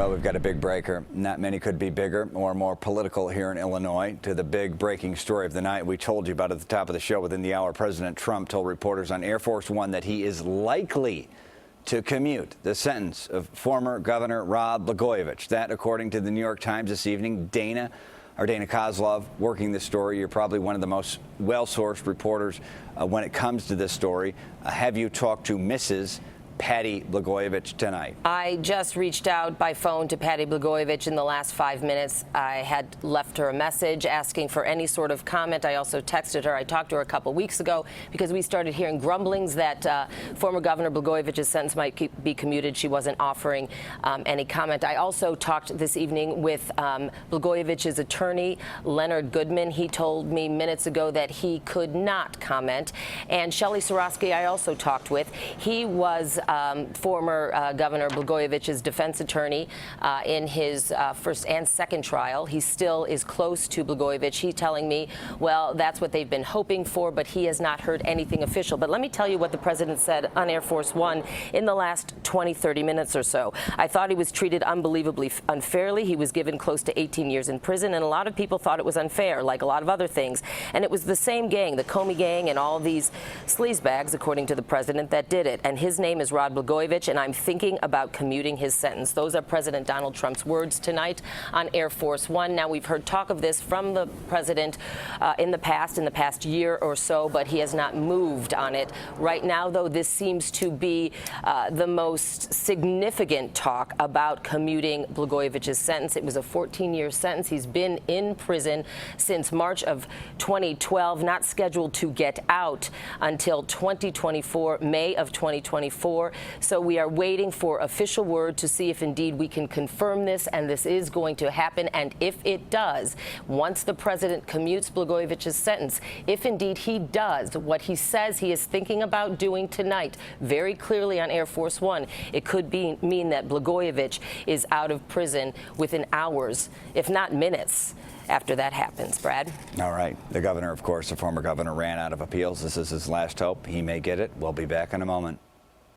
Well, we've got a big breaker. Not many could be bigger or more political here in Illinois. To the big breaking story of the night we told you about at the top of the show. Within the hour, President Trump told reporters on Air Force One that he is likely to commute the sentence of former Governor Rod Blagojevich. That, according to the New York Times this evening. Dana Kozlov working this story. You're probably one of the most well-sourced reporters when it comes to this story. Have you talked to Mrs. Patty Blagojevich tonight? I just reached out by phone to Patty Blagojevich in the last 5 minutes. I had left her a message asking for any sort of comment. I also texted her. I talked to her a couple weeks ago because we started hearing grumblings that former Governor Blagojevich's sentence might be commuted. She wasn't offering any comment. I also talked this evening with Blagojevich's attorney, Leonard Goodman. He told me minutes ago that he could not comment. And Shelley Sorosky I also talked with. He was former Governor Blagojevich's defense attorney in his first and second trial. He still is close to Blagojevich. He's telling me, well, that's what they've been hoping for, but he has not heard anything official. But let me tell you what the president said on Air Force One in the last 20-30 minutes or so. I thought he was treated unbelievably unfairly. He was given close to 18 years in prison, and a lot of people thought it was unfair, like a lot of other things. And it was the same gang, the Comey gang, and all of these sleazebags, according to the president, that did it. And his name is Rod Blagojevich, and I'm thinking about commuting his sentence. Those are President Donald Trump's words tonight on Air Force One. Now, we've heard talk of this from the president in the past year or so, but he has not moved on it. Right now, though, this seems to be the most significant talk about commuting Blagojevich's sentence. It was a 14-year sentence. He's been in prison since March of 2012, not scheduled to get out until 2024, May of 2024. So we are waiting for official word to see if indeed we can confirm this, and this is going to happen. And if it does, once the president commutes Blagojevich's sentence, if indeed he does what he says he is thinking about doing tonight, very clearly on Air Force One, it could mean that Blagojevich is out of prison within hours, if not minutes, after that happens. Brad? All right. The governor, of course, the former governor, ran out of appeals. This is his last hope. He may get it. We'll be back in a moment.